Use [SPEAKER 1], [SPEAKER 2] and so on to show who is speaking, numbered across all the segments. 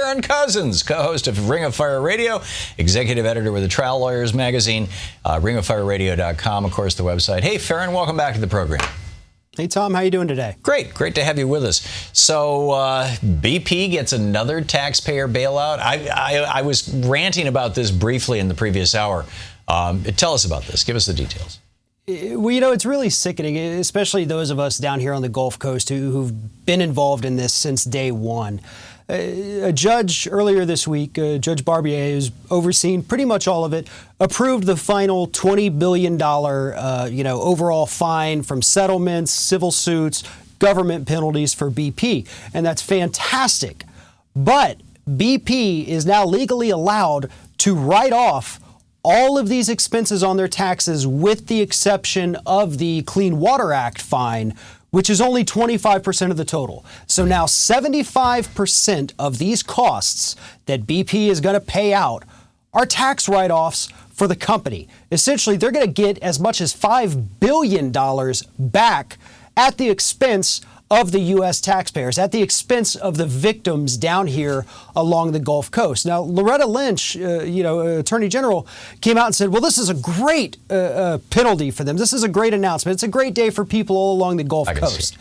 [SPEAKER 1] Farron Cousins, co-host of Ring of Fire Radio, executive editor with the Trial Lawyers magazine, ringofireradio.com, of course, the website. Hey, Farron, welcome back to the program.
[SPEAKER 2] Hey, Tom, how you doing today?
[SPEAKER 1] Great to have you with us. So BP gets another taxpayer bailout. I was ranting about this briefly in the previous hour. Tell us about this. Give us the details.
[SPEAKER 2] Well, it's really sickening, especially those of us down here on the Gulf Coast who've been involved in this since day one. A judge earlier this week, Judge Barbier, who's overseen pretty much all of it, approved the final $20 billion, overall fine from settlements, civil suits, government penalties for BP. And that's fantastic. But BP is now legally allowed to write off all of these expenses on their taxes with the exception of the Clean Water Act fine, which is only 25% of the total. So now 75% of these costs that BP is going to pay out are tax write-offs for the company. Essentially, they're going to get as much as $5 billion back at the expense of the U.S. taxpayers, at the expense of the victims down here along the Gulf Coast. Now, Loretta Lynch, Attorney General, came out and said, well, this is a great penalty for them. This is a great announcement. It's a great day for people all along the Gulf Coast.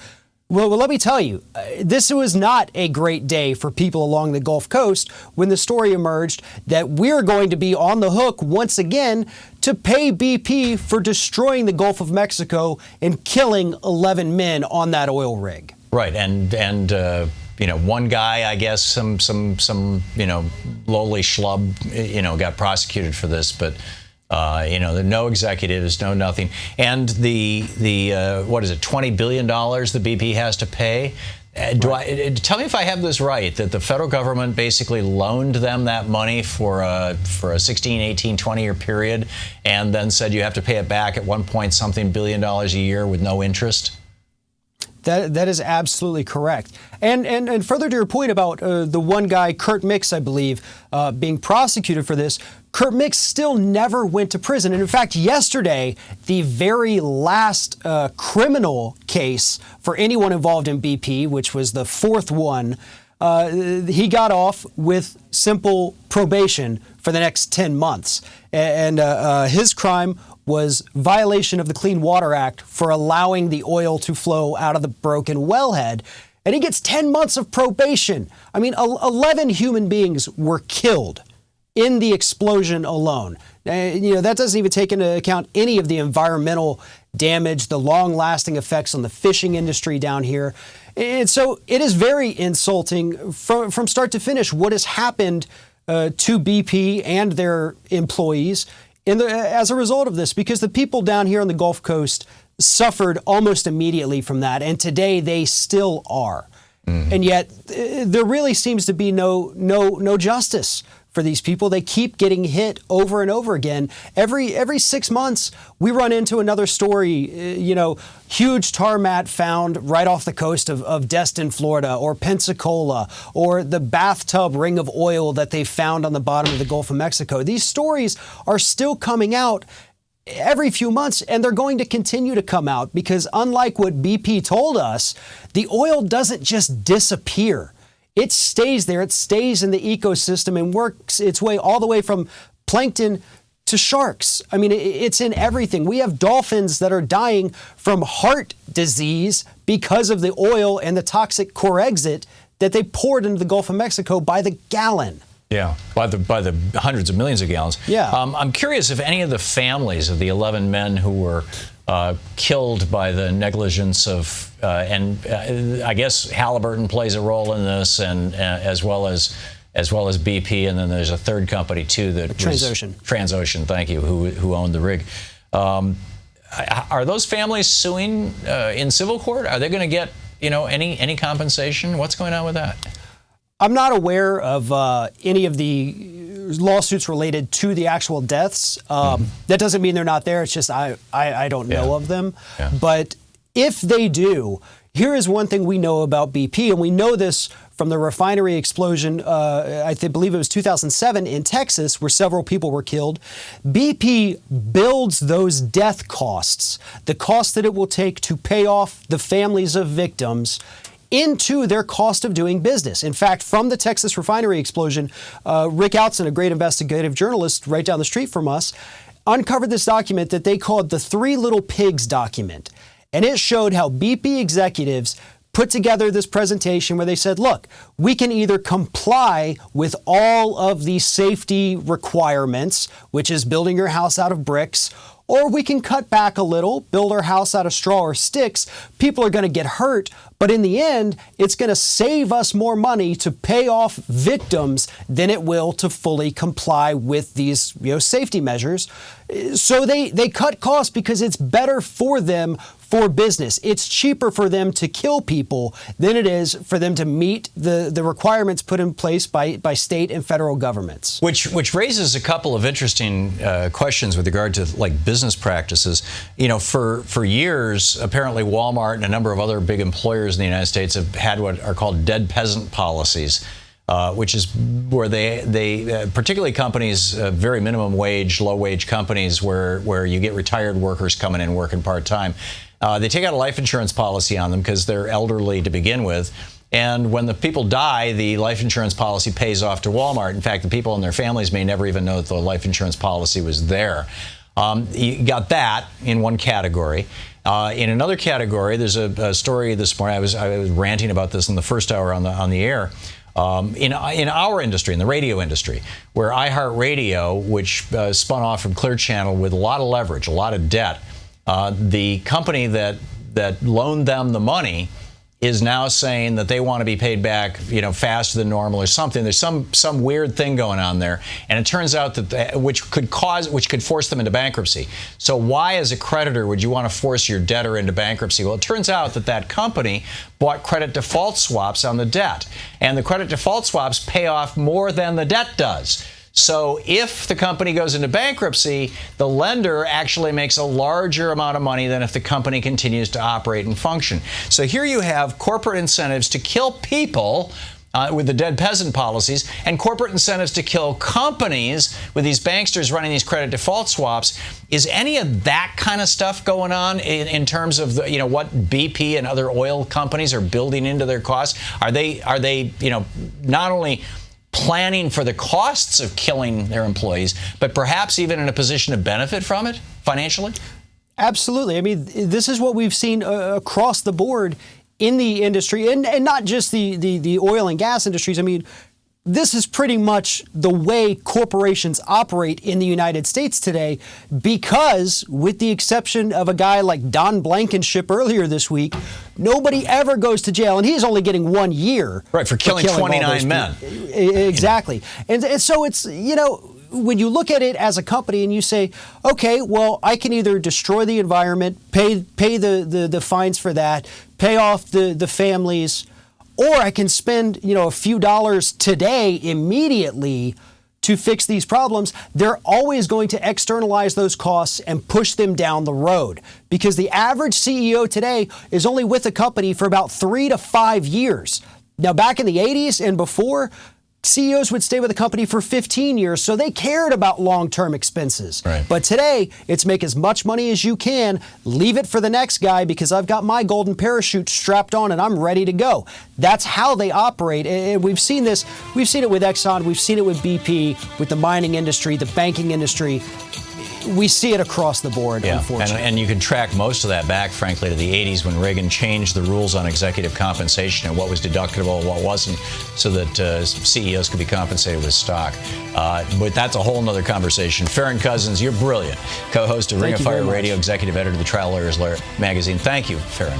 [SPEAKER 2] Well, let me tell you, this was not a great day for people along the Gulf Coast when the story emerged that we're going to be on the hook once again to pay BP for destroying the Gulf of Mexico and killing 11 men on that oil rig.
[SPEAKER 1] Right, and one guy, I guess, some lowly schlub, got prosecuted for this, but. There are no executives, no nothing. And the what is it, $20 billion the BP has to pay? Tell me if I have this right, that the federal government basically loaned them that money for a 16, 18, 20-year period and then said you have to pay it back at $1 billion a year with no interest?
[SPEAKER 2] That is absolutely correct. And further to your point about the one guy, Kurt Mix, I believe, being prosecuted for this, Kurt Mix still never went to prison. And in fact, yesterday, the very last criminal case for anyone involved in BP, which was the fourth one, he got off with simple probation for the next 10 months. And his crime was violation of the Clean Water Act for allowing the oil to flow out of the broken wellhead. And he gets 10 months of probation. I mean, 11 human beings were killed in the explosion alone. That doesn't even take into account any of the environmental damage, the long-lasting effects on the fishing industry down here. And so it is very insulting from start to finish what has happened to BP and their employees as a result of this, because the people down here on the Gulf Coast suffered almost immediately from that, and today they still are. Mm-hmm. And yet there really seems to be no justice for these people. They keep getting hit over and over again. Every 6 months, we run into another story, huge tar mat found right off the coast of Destin, Florida, or Pensacola, or the bathtub ring of oil that they found on the bottom of the Gulf of Mexico. These stories are still coming out every few months, and they're going to continue to come out because unlike what BP told us, the oil doesn't just disappear. It stays there. It stays in the ecosystem and works its way all the way from plankton to sharks. I mean, it's in everything. We have dolphins that are dying from heart disease because of the oil and the toxic core exit that they poured into the Gulf of Mexico by the gallon.
[SPEAKER 1] Yeah, by the hundreds of millions of gallons.
[SPEAKER 2] Yeah.
[SPEAKER 1] I'm curious if any of the families of the 11 men who were killed by the negligence of, I guess Halliburton plays a role in this, and as well as BP, and then there's a third company too that Transocean, thank you, who owned the rig. Are those families suing in civil court? Are they going to get any compensation? What's going on with that?
[SPEAKER 2] I'm not aware of any of the lawsuits related to the actual deaths. That doesn't mean they're not there. It's just I don't know of them. Yeah. But if they do, here is one thing we know about BP, and we know this from the refinery explosion, I believe it was 2007 in Texas, where several people were killed. BP builds those death costs, the cost that it will take to pay off the families of victims, into their cost of doing business. In fact, from the Texas refinery explosion, Rick Outzen, a great investigative journalist right down the street from us, uncovered this document that they called the Three Little Pigs document. And it showed how BP executives put together this presentation where they said, look, we can either comply with all of the safety requirements, which is building your house out of bricks, or we can cut back a little, build our house out of straw or sticks. People are going to get hurt, but in the end, it's going to save us more money to pay off victims than it will to fully comply with these, safety measures. So they cut costs because it's better for them for business. It's cheaper for them to kill people than it is for them to meet the requirements put in place by state and federal governments.
[SPEAKER 1] Which raises a couple of interesting questions with regard to business practices. For years, apparently Walmart and a number of other big employers in the United States have had what are called dead peasant policies. Which is where they particularly companies, very minimum wage, low wage companies where you get retired workers coming in working part-time. They take out a life insurance policy on them because they're elderly to begin with. And when the people die, the life insurance policy pays off to Walmart. In fact, the people and their families may never even know that the life insurance policy was there. You got that in one category. In another category, there's a story this morning. I was ranting about this in the first hour on the air. In our industry, in the radio industry, where iHeartRadio, which spun off from Clear Channel with a lot of leverage, a lot of debt, the company that loaned them the money is now saying that they want to be paid back, faster than normal or something. There's some weird thing going on there, and it turns out that which could force them into bankruptcy. So why, as a creditor, would you want to force your debtor into bankruptcy? Well, it turns out that company bought credit default swaps on the debt, and the credit default swaps pay off more than the debt does. So if the company goes into bankruptcy, the lender actually makes a larger amount of money than if the company continues to operate and function. So here you have corporate incentives to kill people with the dead peasant policies, and corporate incentives to kill companies with these banksters running these credit default swaps. Is any of that kind of stuff going on in terms of what BP and other oil companies are building into their costs? Are they not only planning for the costs of killing their employees, but perhaps even in a position to benefit from it financially?
[SPEAKER 2] Absolutely. I mean, this is what we've seen across the board in the industry, and not just the oil and gas industries. I mean, this is pretty much the way corporations operate in the United States today, because with the exception of a guy like Don Blankenship earlier this week, nobody ever goes to jail, and he's only getting 1 year.
[SPEAKER 1] Right, for killing 29 men.
[SPEAKER 2] Exactly. And so it's, when you look at it as a company and you say, okay, well, I can either destroy the environment, pay the fines for that, pay off the families, or I can spend, a few dollars today immediately to fix these problems. They're always going to externalize those costs and push them down the road, because the average CEO today is only with a company for about 3 to 5 years. Now, back in the 80s and before, CEOs would stay with a company for 15 years, so they cared about long-term expenses.
[SPEAKER 1] Right.
[SPEAKER 2] But today, it's make as much money as you can, leave it for the next guy because I've got my golden parachute strapped on and I'm ready to go. That's how they operate, and we've seen this. We've seen it with Exxon, we've seen it with BP, with the mining industry, the banking industry. We see it across the board, unfortunately.
[SPEAKER 1] And you can track most of that back, frankly, to the 80s when Reagan changed the rules on executive compensation and what was deductible and what wasn't, so that CEOs could be compensated with stock. But that's a whole other conversation. Farron Cousins, you're brilliant. Co-host of Ring of Fire Radio, executive editor of the Trial Lawyers magazine. Thank you, Farron.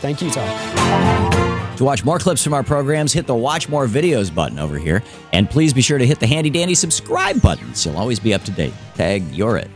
[SPEAKER 2] Thank you, Tom.
[SPEAKER 3] To watch more clips from our programs, hit the Watch More Videos button over here. And please be sure to hit the handy-dandy subscribe button so you'll always be up to date. Tag, you're it.